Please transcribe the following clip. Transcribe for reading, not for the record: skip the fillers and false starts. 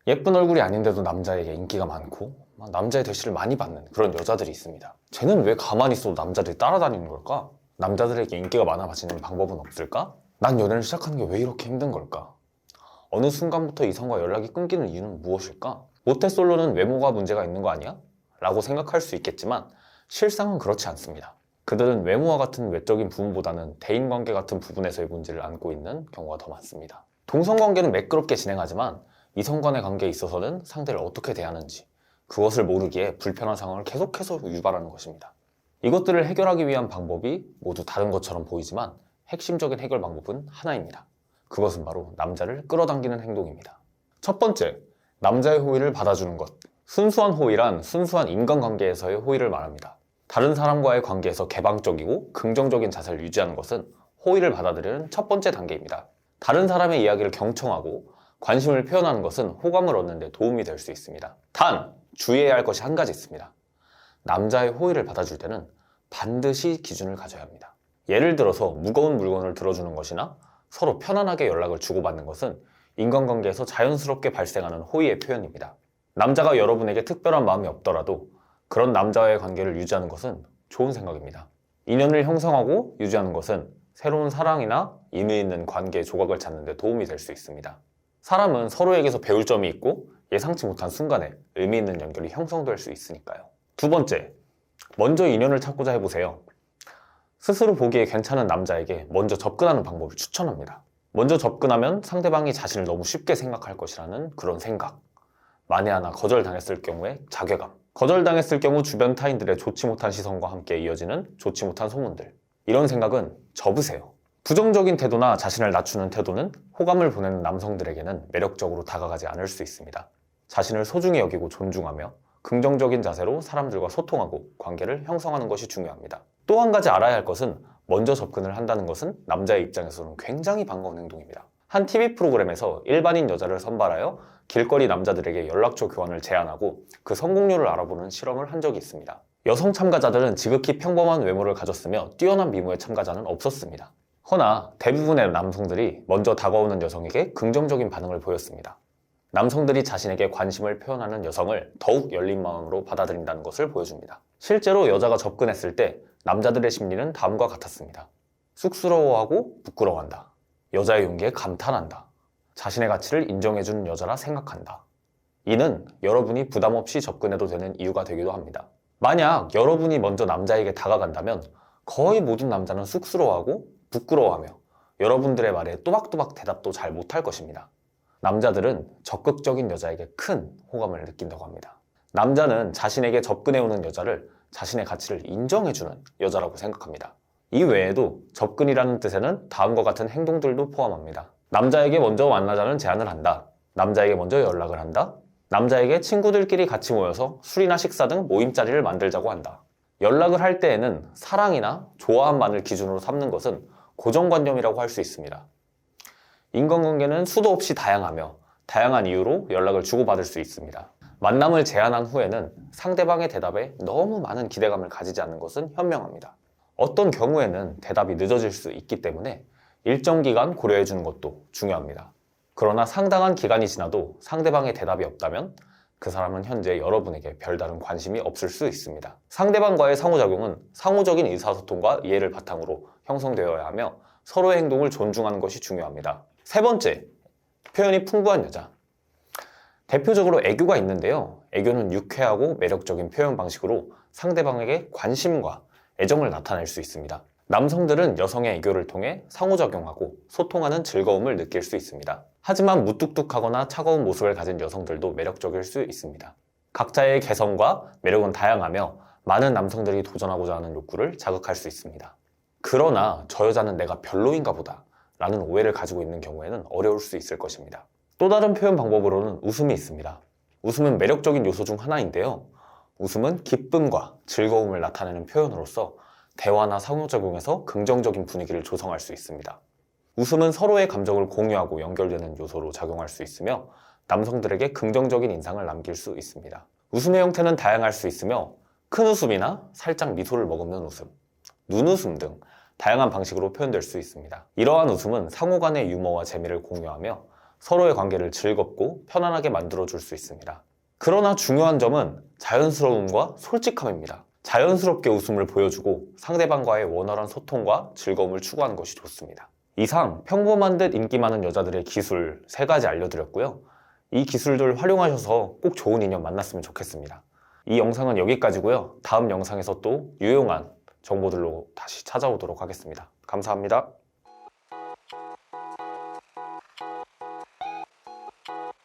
예쁜 얼굴이 아닌데도 남자에게 인기가 많고 남자의 대시를 많이 받는 그런 여자들이 있습니다. 쟤는 왜 가만히 있어도 남자들이 따라다니는 걸까? 남자들에게 인기가 많아지는 방법은 없을까? 난 연애를 시작하는 게 왜 이렇게 힘든 걸까? 어느 순간부터 이성과 연락이 끊기는 이유는 무엇일까? 모태솔로는 외모가 문제가 있는 거 아니야? 라고 생각할 수 있겠지만 실상은 그렇지 않습니다. 그들은 외모와 같은 외적인 부분보다는 대인관계 같은 부분에서의 문제를 안고 있는 경우가 더 많습니다. 동성관계는 매끄럽게 진행하지만 이성 간의 관계에 있어서는 상대를 어떻게 대하는지 그것을 모르기에 불편한 상황을 계속해서 유발하는 것입니다. 이것들을 해결하기 위한 방법이 모두 다른 것처럼 보이지만 핵심적인 해결 방법은 하나입니다. 그것은 바로 남자를 끌어당기는 행동입니다. 첫 번째, 남자의 호의를 받아주는 것. 순수한 호의란 순수한 인간관계에서의 호의를 말합니다. 다른 사람과의 관계에서 개방적이고 긍정적인 자세를 유지하는 것은 호의를 받아들이는 첫 번째 단계입니다. 다른 사람의 이야기를 경청하고 관심을 표현하는 것은 호감을 얻는 데 도움이 될 수 있습니다. 단, 주의해야 할 것이 한 가지 있습니다. 남자의 호의를 받아줄 때는 반드시 기준을 가져야 합니다. 예를 들어서 무거운 물건을 들어주는 것이나 서로 편안하게 연락을 주고받는 것은 인간관계에서 자연스럽게 발생하는 호의의 표현입니다. 남자가 여러분에게 특별한 마음이 없더라도 그런 남자와의 관계를 유지하는 것은 좋은 생각입니다. 인연을 형성하고 유지하는 것은 새로운 사랑이나 의미 있는 관계의 조각을 찾는 데 도움이 될 수 있습니다. 사람은 서로에게서 배울 점이 있고 예상치 못한 순간에 의미 있는 연결이 형성될 수 있으니까요. 두 번째, 먼저 인연을 찾고자 해보세요. 스스로 보기에 괜찮은 남자에게 먼저 접근하는 방법을 추천합니다. 먼저 접근하면 상대방이 자신을 너무 쉽게 생각할 것이라는 그런 생각. 만에 하나 거절당했을 경우에 자괴감. 거절당했을 경우 주변 타인들의 좋지 못한 시선과 함께 이어지는 좋지 못한 소문들. 이런 생각은 접으세요. 부정적인 태도나 자신을 낮추는 태도는 호감을 보내는 남성들에게는 매력적으로 다가가지 않을 수 있습니다. 자신을 소중히 여기고 존중하며 긍정적인 자세로 사람들과 소통하고 관계를 형성하는 것이 중요합니다. 또 한 가지 알아야 할 것은 먼저 접근을 한다는 것은 남자의 입장에서는 굉장히 반가운 행동입니다. 한 TV 프로그램에서 일반인 여자를 선발하여 길거리 남자들에게 연락처 교환을 제안하고 그 성공률을 알아보는 실험을 한 적이 있습니다. 여성 참가자들은 지극히 평범한 외모를 가졌으며 뛰어난 미모의 참가자는 없었습니다. 허나 대부분의 남성들이 먼저 다가오는 여성에게 긍정적인 반응을 보였습니다. 남성들이 자신에게 관심을 표현하는 여성을 더욱 열린 마음으로 받아들인다는 것을 보여줍니다. 실제로 여자가 접근했을 때 남자들의 심리는 다음과 같았습니다. 쑥스러워하고 부끄러워한다. 여자의 용기에 감탄한다. 자신의 가치를 인정해주는 여자라 생각한다. 이는 여러분이 부담 없이 접근해도 되는 이유가 되기도 합니다. 만약 여러분이 먼저 남자에게 다가간다면 거의 모든 남자는 쑥스러워하고 부끄러워하며 여러분들의 말에 또박또박 대답도 잘 못할 것입니다. 남자들은 적극적인 여자에게 큰 호감을 느낀다고 합니다. 남자는 자신에게 접근해오는 여자를 자신의 가치를 인정해주는 여자라고 생각합니다. 이 외에도 접근이라는 뜻에는 다음과 같은 행동들도 포함합니다. 남자에게 먼저 만나자는 제안을 한다. 남자에게 먼저 연락을 한다. 남자에게 친구들끼리 같이 모여서 술이나 식사 등 모임자리를 만들자고 한다. 연락을 할 때에는 사랑이나 좋아함만을 기준으로 삼는 것은 고정관념이라고 할 수 있습니다. 인간관계는 수도 없이 다양하며 다양한 이유로 연락을 주고받을 수 있습니다. 만남을 제안한 후에는 상대방의 대답에 너무 많은 기대감을 가지지 않는 것은 현명합니다. 어떤 경우에는 대답이 늦어질 수 있기 때문에 일정 기간 고려해 주는 것도 중요합니다. 그러나 상당한 기간이 지나도 상대방의 대답이 없다면 그 사람은 현재 여러분에게 별다른 관심이 없을 수 있습니다. 상대방과의 상호작용은 상호적인 의사소통과 이해를 바탕으로 형성되어야 하며 서로의 행동을 존중하는 것이 중요합니다. 세 번째, 표현이 풍부한 여자. 대표적으로 애교가 있는데요. 애교는 유쾌하고 매력적인 표현 방식으로 상대방에게 관심과 애정을 나타낼 수 있습니다. 남성들은 여성의 애교를 통해 상호작용하고 소통하는 즐거움을 느낄 수 있습니다. 하지만 무뚝뚝하거나 차가운 모습을 가진 여성들도 매력적일 수 있습니다. 각자의 개성과 매력은 다양하며 많은 남성들이 도전하고자 하는 욕구를 자극할 수 있습니다. 그러나 저 여자는 내가 별로인가 보다 라는 오해를 가지고 있는 경우에는 어려울 수 있을 것입니다. 또 다른 표현 방법으로는 웃음이 있습니다. 웃음은 매력적인 요소 중 하나인데요. 웃음은 기쁨과 즐거움을 나타내는 표현으로서 대화나 상호작용에서 긍정적인 분위기를 조성할 수 있습니다. 웃음은 서로의 감정을 공유하고 연결되는 요소로 작용할 수 있으며 남성들에게 긍정적인 인상을 남길 수 있습니다. 웃음의 형태는 다양할 수 있으며 큰 웃음이나 살짝 미소를 머금는 웃음, 눈웃음 등 다양한 방식으로 표현될 수 있습니다. 이러한 웃음은 상호 간의 유머와 재미를 공유하며 서로의 관계를 즐겁고 편안하게 만들어줄 수 있습니다. 그러나 중요한 점은 자연스러움과 솔직함입니다. 자연스럽게 웃음을 보여주고 상대방과의 원활한 소통과 즐거움을 추구하는 것이 좋습니다. 이상 평범한 듯 인기 많은 여자들의 기술 3가지 알려드렸고요. 이 기술들 활용하셔서 꼭 좋은 인연 만났으면 좋겠습니다. 이 영상은 여기까지고요. 다음 영상에서 또 유용한 정보들로 다시 찾아오도록 하겠습니다. 감사합니다.